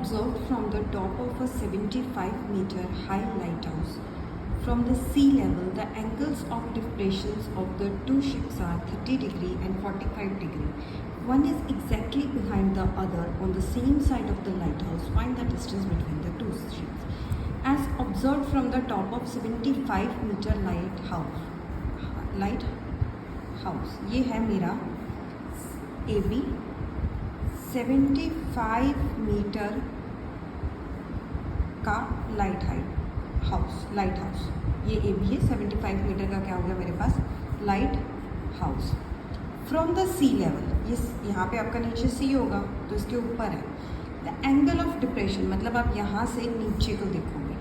observed from the top of a 75-meter high lighthouse. From the sea level, the angles of depressions of the two ships are 30 degree and 45 degree. One is exactly behind the other on the same side of the lighthouse. Find the distance between the two ships. As observed from the top of 75-meter lighthouse, ये है मेरा AB 75 metre का light house, ये A B है। 75 metre का क्या हो गया मेरे पास lighthouse. From the sea level, ये यहाँ पे आपका नीचे सी होगा तो इसके ऊपर है। द एंगल ऑफ डिप्रेशन, मतलब आप यहाँ से नीचे को देखोगे।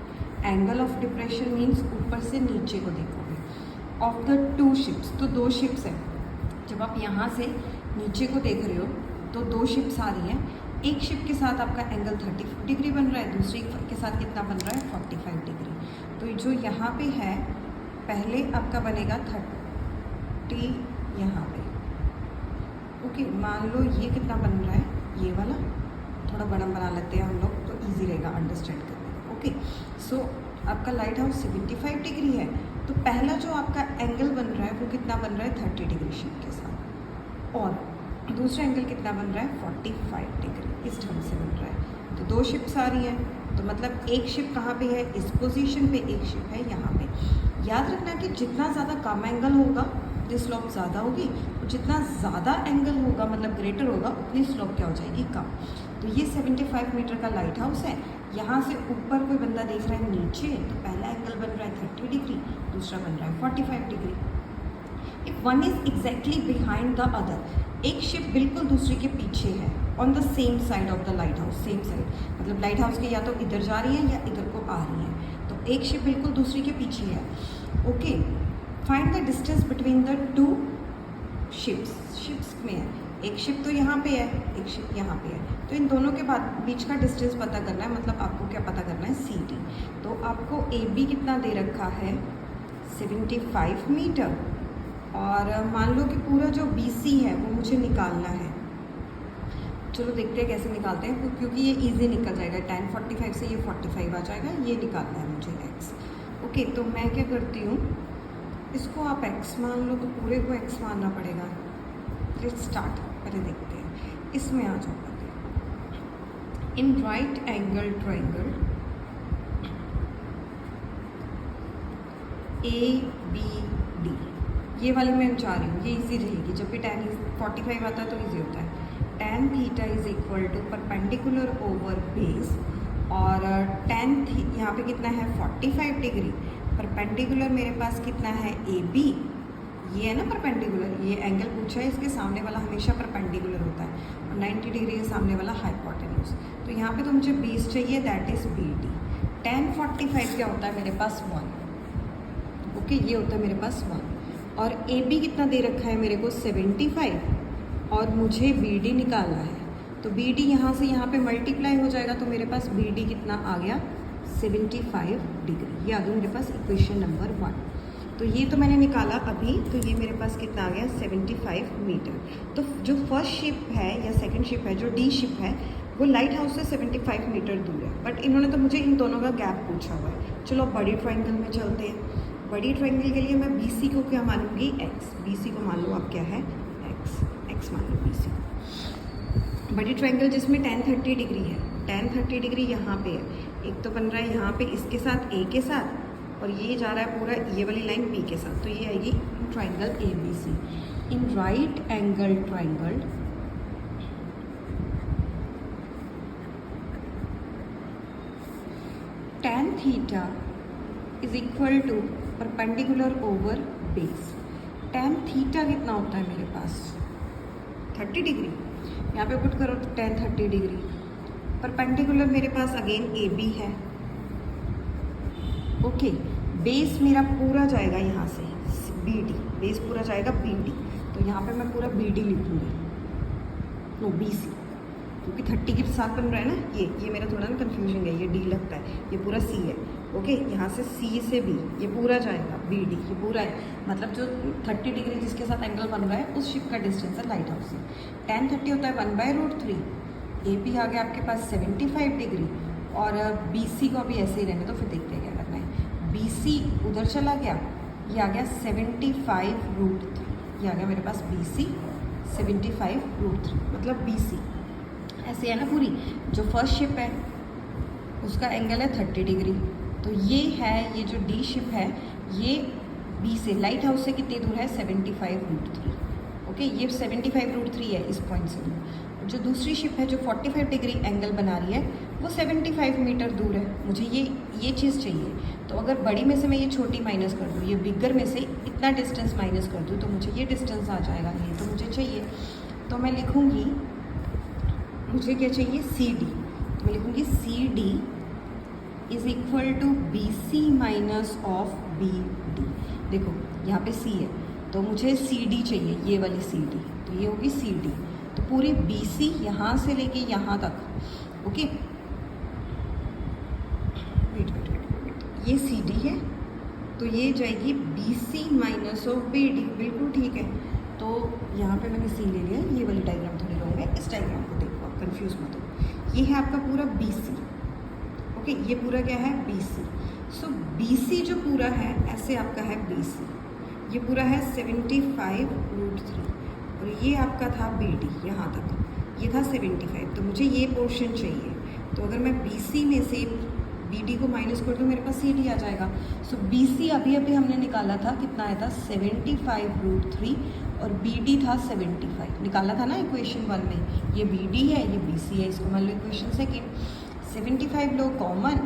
एंगल ऑफ डिप्रेशन मीन्स ऊपर से नीचे को देखोगे। ऑफ द टू शिप्स, तो दो शिप्स हैं। जब आप यहाँ से नीचे को देख रहे हो तो दो शिप्स आ रही हैं। एक शिप के साथ आपका एंगल 30 डिग्री बन रहा है, दूसरी के साथ कितना बन रहा है 45 डिग्री। तो जो यहाँ पे है पहले आपका बनेगा 30 यहाँ पे। ओके, मान लो ये कितना बन रहा है, ये वाला थोड़ा बड़ा बना लेते हैं हम लोग तो इजी रहेगा अंडरस्टैंड करना। ओके, सो आपका लाइट हाउस 75 डिग्री है, तो पहला जो आपका एंगल बन रहा है वो कितना बन रहा है 30 डिग्री शिप के साथ, और दूसरा एंगल कितना बन रहा है 45 डिग्री। इस ढंग से बन रहा है। तो दो शिप्स आ रही हैं, तो मतलब एक शिप कहाँ पे है, इस पोजीशन पे, एक शिप है यहाँ पे। याद रखना कि जितना ज़्यादा कम एंगल होगा उतनी स्लोप ज़्यादा होगी, और जितना ज़्यादा एंगल होगा मतलब ग्रेटर होगा उतनी स्लोप क्या हो जाएगी, कम। तो ये 75 मीटर का लाइट हाउस है। यहाँ से ऊपर कोई बंदा देख रहा है नीचे, तो पहला एंगल बन रहा है 30 डिग्री, दूसरा बन रहा है 45 degree. If one is exactly behind the other, एक शिप बिल्कुल दूसरी के पीछे है। On the same side of the light house, same side मतलब लाइट हाउस के या तो इधर जा रही है या इधर को आ रही है, तो एक शिप बिल्कुल दूसरी के पीछे है। Okay, find the distance between the two ships में है। एक शिप तो यहाँ पे है, एक शिप यहाँ पे है, तो इन दोनों के बीच का डिस्टेंस पता करना है। मतलब आपको क्या पता करना है, CD। तो आपको AB कितना दे रखा है 75 मीटर, और मान लो कि पूरा जो BC है वो मुझे निकालना है। चलो देखते हैं कैसे निकालते हैं, क्योंकि ये इजी निकल जाएगा। tan 45 से ये 45 आ जाएगा, ये निकालना है मुझे x। ओके, तो मैं क्या करती हूँ, इसको आप x मान लो तो पूरे को x मानना पड़ेगा। लेट्स स्टार्ट, पहले देखते हैं। इसमें आ जाओ, इन राइट एंगल ट्रायंगल ABD, ये वाली मैं चाह रही हूँ, ये इजी रहेगी। जब भी tan 45 आता है तो इजी होता है। tan theta is equal to perpendicular over base, और tan यहाँ पे कितना है 45 डिग्री। परपेंडिकुलर मेरे पास कितना है AB, ये है ना परपेंडिकुलर, ये एंगल पूछा है, इसके सामने वाला हमेशा परपेंडिकुलर होता है, और 90 डिग्री के सामने वाला हाइपोटेन्यूज। तो यहाँ पे तो मुझे बेस चाहिए, दैट इज BD। tan 45 क्या होता है मेरे पास 1। ओके, ये होता है मेरे पास 1, और AB कितना दे रखा है मेरे को 75, और मुझे BD निकालना है। तो BD यहाँ से यहाँ पे मल्टीप्लाई हो जाएगा, तो मेरे पास BD कितना आ गया 75 डिग्री। ये आ गया मेरे पास इक्वेशन नंबर 1। तो ये तो मैंने निकाला अभी, तो ये मेरे पास कितना आ गया 75 मीटर। तो जो फर्स्ट शिप है या सेकंड शिप है, जो D शिप है, वो लाइट हाउस से 75 मीटर दूर है, बट इन्होंने तो मुझे इन दोनों का गैप पूछा हुआ है। चलो अब बड़ी ट्रायंगल में चलते हैं। बड़ी ट्रायंगल के लिए मैं BC को क्या मानूंगी, x। BC को मान लो आप क्या है, x मान लो BC को। बड़ी ट्रायंगल जिसमें tan 30 डिग्री है, tan 30 डिग्री यहाँ पे है। एक तो बन रहा है यहाँ पे इसके साथ A के साथ, और ये जा रहा है पूरा ये वाली लाइन B के साथ, तो ये आएगी triangle ABC। In right angle triangle tan theta is equal to perpendicular over base. tan theta कितना होता है मेरे पास 30 डिग्री, यहाँ पे पुट करो तो tan 30 डिग्री। परपेंडिकुलर मेरे पास अगेन AB है। ओके, बेस मेरा पूरा जाएगा यहाँ से BD, बेस पूरा जाएगा BD, तो यहाँ पे मैं पूरा BD लिखूँगी, नो BC, क्योंकि 30 के साथ बन रहा है ना। ये मेरा थोड़ा ना कन्फ्यूजन है, ये D लगता है, ये पूरा C है। ओके, यहाँ से C से B ये पूरा जाएगा BD, ये पूरा है, मतलब जो 30 डिग्री जिसके साथ एंगल बन रहा है उस शिप का डिस्टेंस है लाइट हाउस से। tan 30 होता है 1/√3, AP आ गया आपके पास 75 डिग्री और BC को अभी ऐसे ही रहने दो, फिर देखते हैं क्या करना है। BC उधर चला गया, ये आ गया 75√3, ये आ गया मेरे पास BC 75√3, मतलब BC ऐसे है ना पूरी। जो फर्स्ट शिप है उसका एंगल है 30 डिग्री, तो ये है, ये जो D शिप है ये B से, लाइट हाउस से कितनी दूर है 75√3। ओके, ये 75√3 है इस पॉइंट से दूर। जो दूसरी शिप है जो 45 डिग्री एंगल बना रही है वो 75 मीटर दूर है। मुझे ये चीज़ चाहिए, तो अगर बड़ी में से मैं ये छोटी माइनस कर दूँ, ये बिगर में से इतना डिस्टेंस माइनस कर दूँ, तो मुझे ये डिस्टेंस आ जाएगा, ये तो मुझे चाहिए। तो मैं लिखूँगी, मुझे क्या चाहिए CD, तो मैं लिखूँगी CD is equal to BC minus of BD। देखो यहाँ पे C है तो मुझे CD चाहिए, ये वाली CD, तो ये होगी CD। तो पूरी BC यहाँ से लेके यहाँ तक, ओके, वेट, ये CD है तो ये जाएगी BC माइनस ऑफ BD, बिल्कुल ठीक है। तो यहाँ पे मैंने C ले लिया, ये वाली डायग्राम थोड़ी रॉन्ग है, इस डायग्राम को देखो आप, कंफ्यूज मत हो। ये है आपका पूरा BC, ओके, ये पूरा क्या है BC। सो BC जो पूरा है ऐसे आपका है BC, ये पूरा है 75√3 और ये आपका था BD यहाँ तक, ये था 75, तो मुझे ये पोर्शन चाहिए। तो अगर मैं BC में से BD को माइनस कर दूँ, मेरे पास CD आ जाएगा। सो BC अभी हमने निकाला था, कितना आया था 75√3 और BD था 75, निकाला था ना इक्वेशन 1 में। ये BD है, ये BC है, इसको मान लो इक्वेशन सेकेंड। 75 लो कॉमन,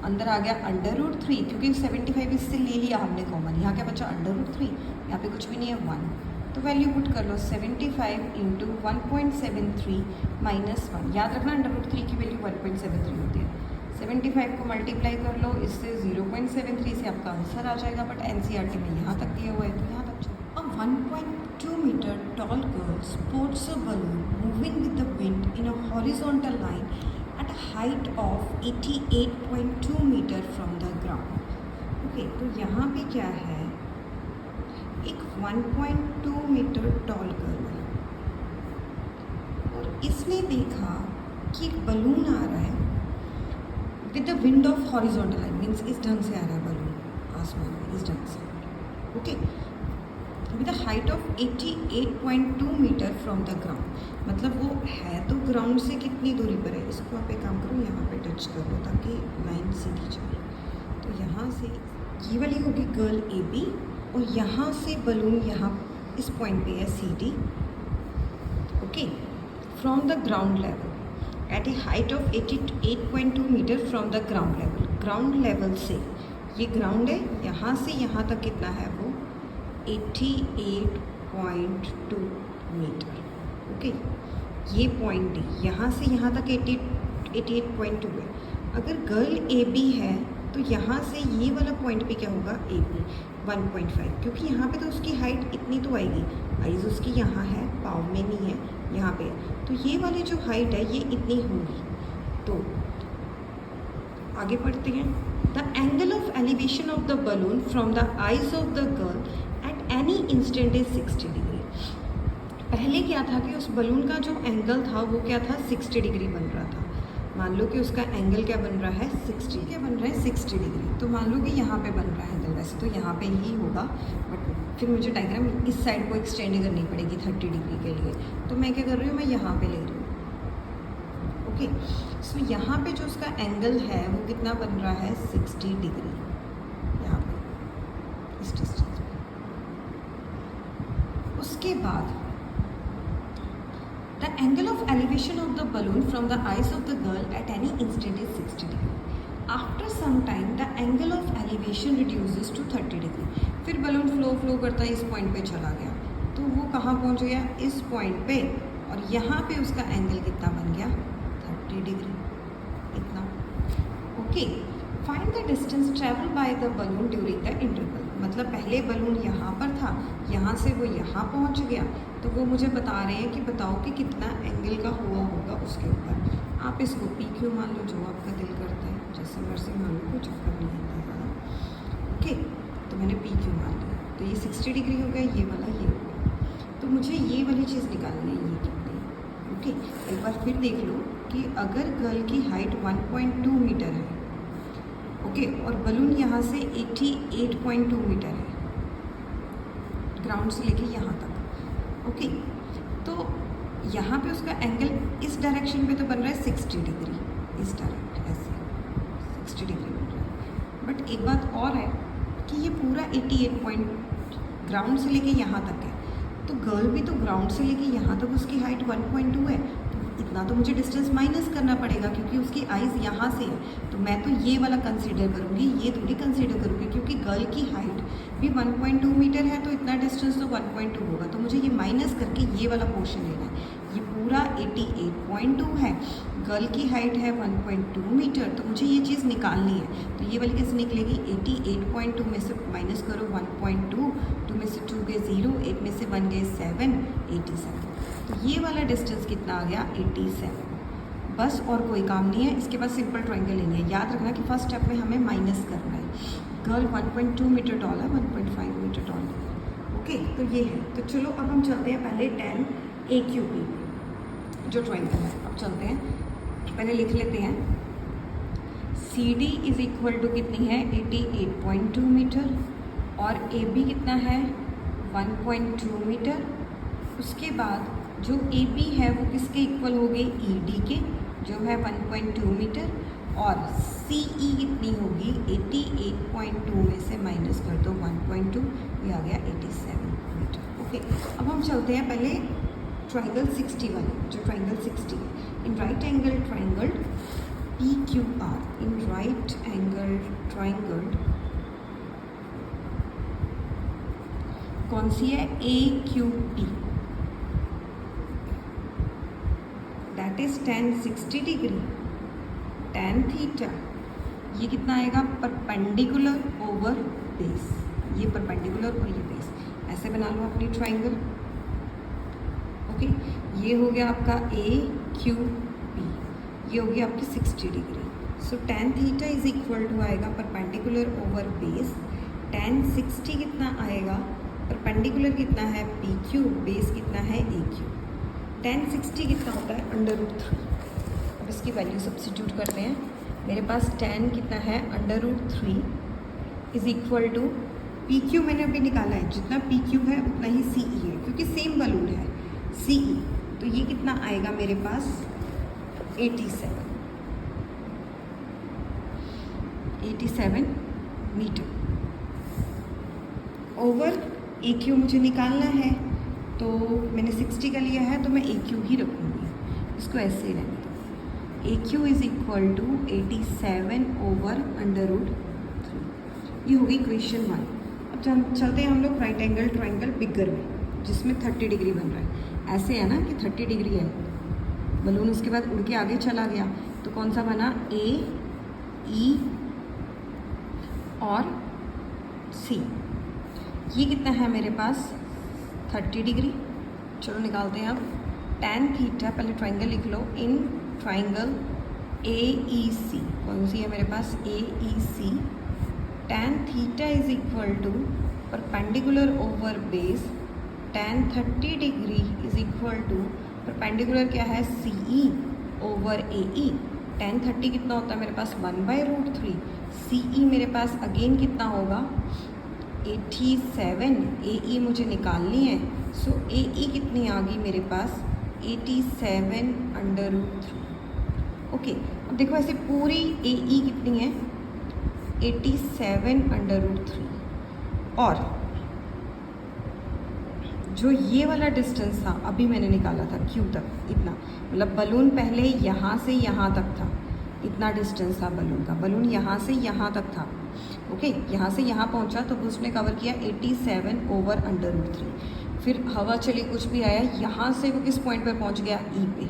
अंदर आ गया √3, क्योंकि 75 इससे ले लिया हमने कॉमन, यहाँ क्या बचा √3, यहाँ पे कुछ भी नहीं है 1, तो वैल्यू पुट कर लो 75 इंटू 1.73 माइनस 1, याद रखना √3 की वैल्यू 1.73 होती है। 75 को मल्टीप्लाई कर लो इससे, 0.73 से आपका आंसर आ जाएगा, बट NCERT में यहाँ तक दिया हुआ है तो यहाँ तक चलो। A 1.2 meter tall girl sports a balloon moving with the wind in a horizontal line at a height of 88.2 meter from the ground. Okay, तो यहाँ पे क्या है, एक 1.2 मीटर टॉल गर्ल है और इसने देखा कि एक बलून आ रहा है with the wind of horizontal line, means इस ढंग से आ रहा है बलून आसमान में, इस ढंग से, okay, with the height of 88.2 metre from the ground, मतलब वो है तो ग्राउंड से कितनी दूरी पर है। इसको आप एक काम करो, यहाँ पे टच कर लो ताकि लाइन सीधी जाए। तो यहाँ से ये वाली होगी गर्ल AB और यहाँ से बलून यहाँ इस पॉइंट पे है CD, okay, from the ground level at a height of 88.2 metre from the ground level. Ground level से, ये ग्राउंड है, यहाँ से यहाँ तक कितना है वो 88.2 मीटर, ओके, ये पॉइंट D, यहाँ से यहाँ तक 88.2 है। अगर गर्ल AB है तो यहाँ से ये वाला पॉइंट पे क्या होगा AB 1.5, क्योंकि यहाँ पे तो उसकी हाइट इतनी तो आएगी, आइज उसकी यहाँ है, पाँव में नहीं है, यहाँ पे, तो ये वाली जो हाइट है ये इतनी होगी। तो आगे पढ़ते हैं। The angle of elevation of the balloon from the eyes of the girl at any instant is 60 degree. पहले क्या था कि उस बलून का जो एंगल था वो क्या था 60 डिग्री बन रहा था। मान लो कि उसका एंगल क्या बन रहा है 60, क्या बन रहा है 60 डिग्री। तो मान लो कि यहाँ पे बन रहा है एंगल, वैसे तो यहाँ पे ही होगा, बट फिर मुझे डायग्राम इस साइड को एक्सटेंड करनी पड़ेगी 30 डिग्री के लिए। तो मैं क्या कर रही हूँ, मैं यहाँ पे ले रही हूँ, ओके। सो यहाँ पे जो उसका एंगल है वो कितना बन रहा है 60 डिग्री, यहाँ पे इस डिस्टेंस पे। उसके बाद the angle of elevation of the balloon from the eyes of the girl at any instant is 60 degree. After some time the angle of elevation reduces to 30 degree. फिर बलून फ्लो करता है, इस point पे चला गया, तो वो कहाँ पहुँच गया, इस पॉइंट पे, और यहाँ पे उसका एंगल कितना बन गया 30 डिग्री, इतना, okay. Find the distance travel by the balloon during the interval. मतलब पहले बलून यहाँ पर था, यहाँ से वो यहाँ पहुँच गया, तो वो मुझे बता रहे हैं कि बताओ कि कितना एंगल का हुआ होगा उसके ऊपर। आप इसको PQ मान लो, जो आपका दिल करता है, जैसे मर्जी मान लो, कुछ फर्क नहीं आता, ओके। तो मैंने PQ मान लिया, तो ये 60 डिग्री हो गया, ये वाला ये हो गया। तो मुझे ये वाली चीज़ निकालनी है, ये कितनी, ओके, एक बार फिर देख लो कि अगर गर्ल की हाइट 1.2 मीटर है, ओके, और बलून यहाँ से 88.2 मीटर है, ग्राउंड से लेके यहाँ तक, ओके, तो यहाँ पे उसका एंगल इस डायरेक्शन पे तो बन रहा है 60 डिग्री, इस डायरेक्ट ऐसे 60 डिग्री बन रहा है। बट एक बात और है कि ये पूरा 88 पॉइंट ग्राउंड से लेके यहाँ तक है, तो गर्ल भी तो ग्राउंड से लेके यहाँ तक उसकी हाइट 1.2 है, तो इतना तो मुझे डिस्टेंस माइनस करना पड़ेगा क्योंकि उसकी आइज़ यहाँ से है। तो मैं तो ये वाला कंसीडर करूँगी, ये थोड़ी कंसीडर करूँगी, क्योंकि गर्ल की हाइट भी 1.2 मीटर है, तो इतना डिस्टेंस तो 1.2 होगा, तो मुझे ये माइनस करके ये वाला पोर्शन लेना है। ये पूरा 88.2 है, गर्ल की हाइट है 1.2 मीटर, तो मुझे ये चीज़ निकालनी है। तो ये वाली कैसे निकलेगी, 88.2 में से माइनस करो 1.2, 2 में से 2 गए 0, 8 में से 1 गए 7, 87। तो ये वाला डिस्टेंस कितना आ गया, 87। बस और कोई काम नहीं है, इसके बाद सिंपल ट्रायंगल लेनी है। याद रखना कि फर्स्ट स्टेप में हमें माइनस करना है। गर्ल 1.2 मीटर टॉल है, 1.5 मीटर टॉल है, ओके, तो ये है। तो चलो अब हम चलते हैं पहले 10 AQP जो ट्रायंगल है। अब चलते हैं, पहले लिख लेते हैं, CD इज इक्वल टू कितनी है, 88.2 मीटर, और AB कितना है, 1.2 मीटर। उसके बाद जो AB है वो किसके इक्वल हो गई, ED के, जो है 1.2 मीटर, और CE कितनी होगी, 88.2 में से माइनस कर दो 1.2, ये आ गया 87 मीटर, ओके। अब हम चलते हैं पहले ट्रायंगल 60 वाले, जो ट्रायंगल 60 है। इन राइट एंगल ट्रायंगल PQR, इन राइट एंगल ट्रायंगल कौन सी है, AQP, that is tan 60 degree, tan theta, ये कितना आएगा, परपेंडिकुलर ओवर बेस, ये परपेंडिकुलर और ये बेस, ऐसे बना लो अपनी ट्रायंगल, ओके। ये हो गया आपका AQP, ये हो गया आपकी 60 degree. So tan theta is equal to आएगा परपेंडिकुलर ओवर बेस, tan 60 कितना आएगा, परपेंडिकुलर कितना है PQ, बेस कितना है AQ। tan 60 कितना होता है, √3। अब इसकी वैल्यू सब्स्टिट्यूट करते हैं। मेरे पास tan कितना है, √3 इज इक्वल टू PQ मैंने अभी निकाला है, जितना PQ है उतना ही CE है, क्योंकि सेम बलून है CE, तो ये कितना आएगा मेरे पास 87 मीटर। ओवर AQ मुझे निकालना है, तो मैंने 60 का लिया है, तो मैं AQ ही रखूँगी, इसको ऐसे ही रहने दो। AQ is equal to 87 over √3, ये होगी इक्वेशन 1। अब चलते हैं हम लोग राइट एंगल ट्रायंगल बिगर में, जिसमें 30 डिग्री बन रहा है। ऐसे है ना कि 30 डिग्री है, बलून उसके बाद उड़ के आगे चला गया, तो कौन सा बना, A, E और C। ये कितना है मेरे पास, 30 डिग्री। चलो निकालते हैं अब। tan थीटा, पहले ट्रायंगल लिख लो, इन ट्रायंगल AEC, कौन सी है मेरे पास, AEC, tan theta is equal to perpendicular over base, tan 30 degree is equal to perpendicular क्या है, CE ओवर AE। tan 30 कितना होता है मेरे पास, 1/√3, CE मेरे पास अगेन कितना होगा, 87, AE मुझे निकालनी है, सो AE कितनी आ गई मेरे पास, 87 √3, ओके। अब देखो ऐसे पूरी AE कितनी है, 87 √3, और जो ये वाला डिस्टेंस था अभी मैंने निकाला था Q तक, इतना, मतलब बलून पहले यहाँ से यहाँ तक था, इतना डिस्टेंस था बलून का, बलून यहाँ से यहाँ तक था, ओके, यहाँ से यहाँ पहुँचा, तो उसने कवर किया 87 ओवर √3। फिर हवा चली, कुछ भी आया, यहाँ से वो किस पॉइंट पर पहुँच गया, E पे,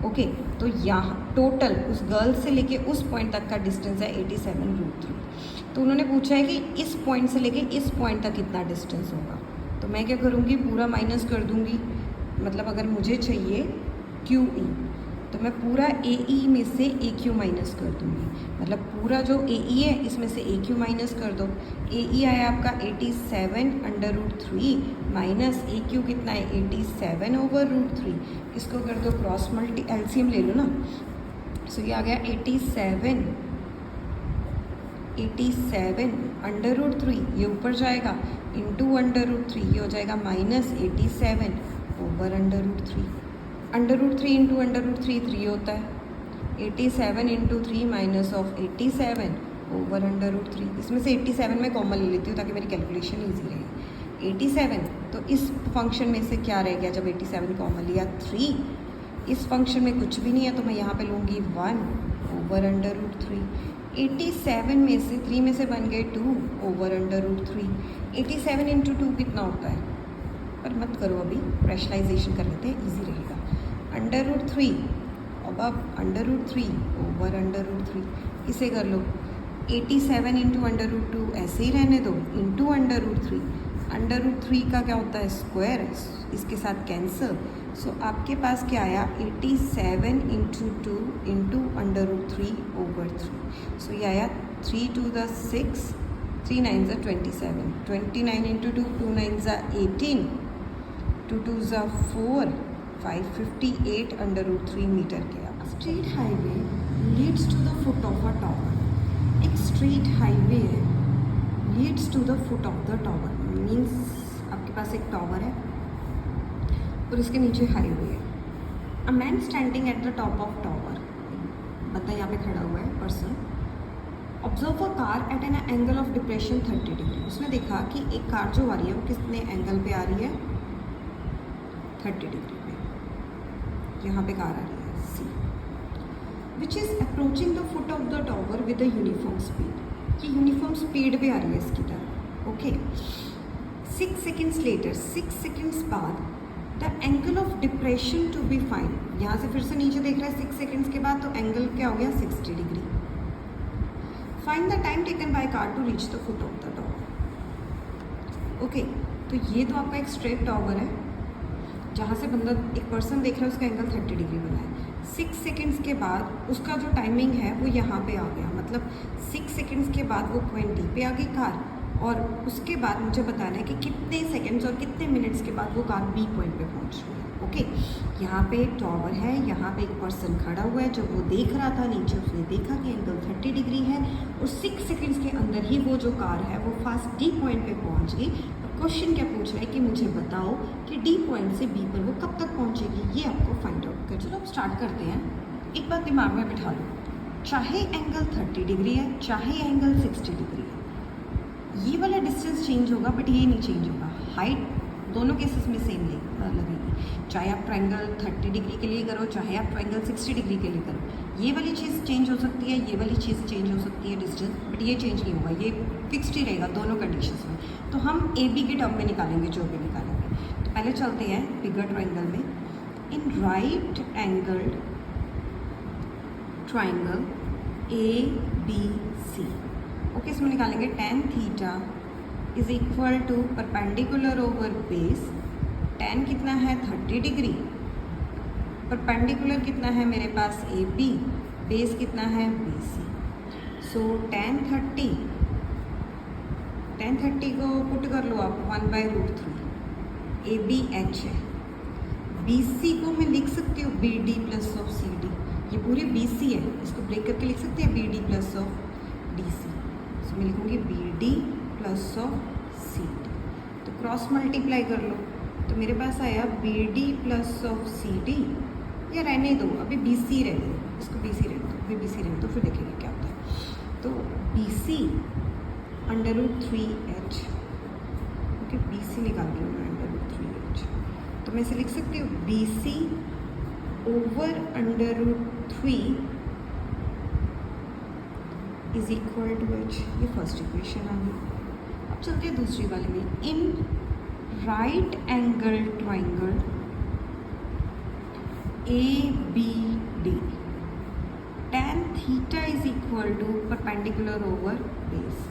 ओके। तो यहाँ टोटल उस गर्ल से लेके उस पॉइंट तक का डिस्टेंस है 87 √3। तो उन्होंने पूछा है कि इस पॉइंट से लेके इस पॉइंट तक कितना डिस्टेंस होगा, तो मैं क्या करूँगी, पूरा माइनस कर दूँगी, मतलब अगर मुझे चाहिए QE, तो मैं पूरा ए ई में से ए क्यू माइनस कर दूँगी, मतलब पूरा जो ए ई है इसमें से ए क्यू माइनस कर दो। ए ई आया आपका 87/√3 माइनस ए क्यू कितना है 87/√3। इसको कर दो क्रॉस मल्टी, एलसीएम ले लो ना। सो ये आ गया 87/√3, ये ऊपर जाएगा इंटू √3, ये हो जाएगा माइनस 87/√3। √3 इंटू √3 3 होता है। 87 इंटू 3 माइनस ऑफ 87/√3। इसमें से 87 में कॉमन ले लेती हूँ ताकि मेरी कैलकुलेशन ईजी रहे। 87 तो इस फंक्शन में से क्या रह गया जब 87 कॉमन लिया 3। इस फंक्शन में कुछ भी नहीं है तो मैं यहाँ पे लूँगी 1/√3। 87 में से 3 में से बन गए 2/√3। 87 इंटू 2 कितना होता है, पर मत करो अभी, रैशनलाइजेशन कर लेते हैं, इजी रहेगा। √3 अब √3/√3, इसे कर लो। 87 इंटू √2 ऐसे ही रहने दो, इंटू √3। √3 का क्या होता है स्क्वायर, इसके साथ कैंसर। सो आपके पास क्या आया 87 इंटू 2 इंटू √3/3। सो ये आया 3 to the 6, 3 9s are 27, 29 into 2, 2 9s are 18, 2 2s are 4, 558/√3 metre के। Straight highway leads to the foot of a tower. एक स्ट्रेट हाईवे है, leads to the foot of the tower, means आपके पास एक tower है और इसके नीचे हाईवे है। A man standing at the top of tower, बता यहाँ पे खड़ा हुआ है person. Observe a car eight an angle of depression 30 degree. उसने देखा कि एक कार जो आ रही है वो कितने एंगल पे आ रही है 30 डिग्री पे। यहाँ पे कार आ रही है see, which is approaching the foot of the tower with a uniform speed. ये यूनिफॉर्म स्पीड पे आ रही है इसकी तरफ। ओके, 6 सेकेंड्स लेटर, 6 सेकेंड्स बाद the angle of depression to be find. यहाँ से फिर से नीचे देख रहा है 6 सेकेंड्स के बाद, तो एंगल क्या हो गया 60 degree. Find the time taken by car to reach the foot of the tower. Okay, तो ये तो आपका एक स्ट्रेट टावर है जहाँ से बंदा एक पर्सन देख रहा है, उसका एंगल 30 डिग्री बना है। 6 सेकेंड्स के बाद उसका जो टाइमिंग है वो यहाँ पे आ गया, मतलब 6 सेकेंड्स के बाद वो 20 पे आ गई कार, और उसके बाद मुझे बताना है कि कितने सेकेंड्स और कितने मिनट्स के बाद वो कार बी पॉइंट पे पहुँच रही है। ओके, यहाँ पे एक टावर है, यहाँ पे एक पर्सन खड़ा हुआ है, जब वो देख रहा था नीचे उसने देखा कि एंगल 30 डिग्री है, और 6 सेकेंड्स के अंदर ही वो जो कार है वो फास्ट डी पॉइंट पे पहुँच गई। क्वेश्चन क्या पूछ रहा है कि मुझे बताओ कि डी पॉइंट से बी पर वो कब तक पहुंचेगी, ये आपको फाइंड आउट कर। चलो अब स्टार्ट करते हैं। एक बात दिमाग में बिठा लो, चाहे एंगल 30 डिग्री है चाहे एंगल 60 डिग्री है, ये वाला डिस्टेंस चेंज होगा बट ये नहीं चेंज होगा। हाइट दोनों केसेस में सेम लगेगी, चाहे आप ट्रायंगल 30 डिग्री के लिए करो चाहे आप ट्रायंगल 60 डिग्री के लिए करो। ये वाली चीज़ चेंज हो सकती है, ये वाली चीज़ चेंज हो सकती है डिस्टेंस, बट ये चेंज नहीं होगा, ये फिक्स्ड ही रहेगा दोनों कंडीशंस में। तो हम ए बी के टर्म में निकालेंगे जो भी निकालेंगे। तो पहले चलते हैं बिगर ट्रायंगल में। In right angled triangle A B C, okay, इसमें निकालेंगे tan theta is equal to perpendicular over base. tan कितना है 30 डिग्री, परपेंडिकुलर कितना है मेरे पास ए बी, बेस कितना है बी सी। सो tan 30 को पुट कर लो आप 1/√3। ए बी एच है, बी सी को मैं लिख सकती हूँ B D plus of C D, ये पूरी बी सी है, इसको ब्रेक करके लिख सकते हैं B D plus of D C. So मैं लिखूँगी B D plus of C D, तो क्रॉस मल्टीप्लाई कर लो, तो मेरे पास आया B D plus of C D, या रहने दो अभी बी सी रहने दो, इसको बी सी रहने दो, अभी बी सी रहने दो, फिर देखेंगे क्या होता है। तो B C √3h, okay, B C निकाल रही हूँ मैं √3h, तो मैं इसे लिख सकती हूँ B C over √3 is equal to H. ये फर्स्ट इक्वेशन आ गई। अब चलते हैं दूसरी वाले में। In right angle triangle A B D, tan theta is equal to perpendicular over base,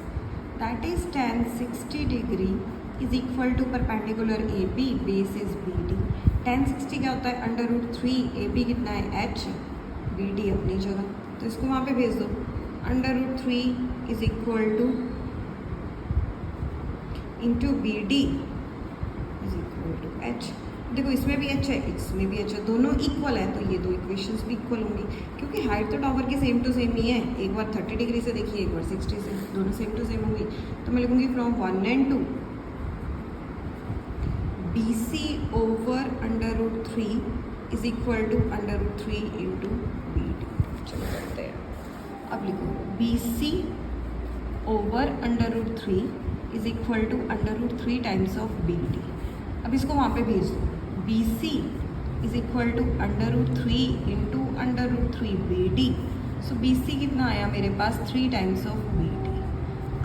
that is tan 60 degree is equal to perpendicular AB, base is BD। tan 60 क्या होता है √3, AB कितना है h, बी डी अपनी जगह, तो इसको वहाँ पे भेज दो। √3 is equal to into B D is equal to H. देखो इसमें भी एच है, इसमें भी एच है, दोनों इक्वल है, तो ये दो इक्वेशंस भी इक्वल होंगी, क्योंकि हाइट तो टॉवर की सेम टू सेम ही है। एक बार 30 डिग्री से देखिए, एक बार 60 से, दोनों सेम टू सेम होंगी। तो मैं लिखूँगी from 1 and 2 B C over √3 is equal to √3 into B D. चलो करते हैं, अब लिखो B C over √3 is equal to √3 times of B D. अब इसको वहाँ पे भेज दो, B C is equal to √3 into √3 B D. So B C कितना आया मेरे पास, 3 टाइम्स ऑफ बी डी।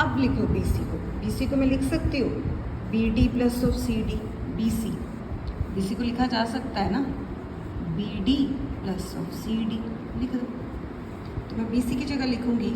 अब लिखो बी सी को मैं लिख सकती हूँ B D plus of C D. B C को लिखा जा सकता है ना, B D plus of C D लिख दो। तो मैं बी सी की जगह लिखूँगी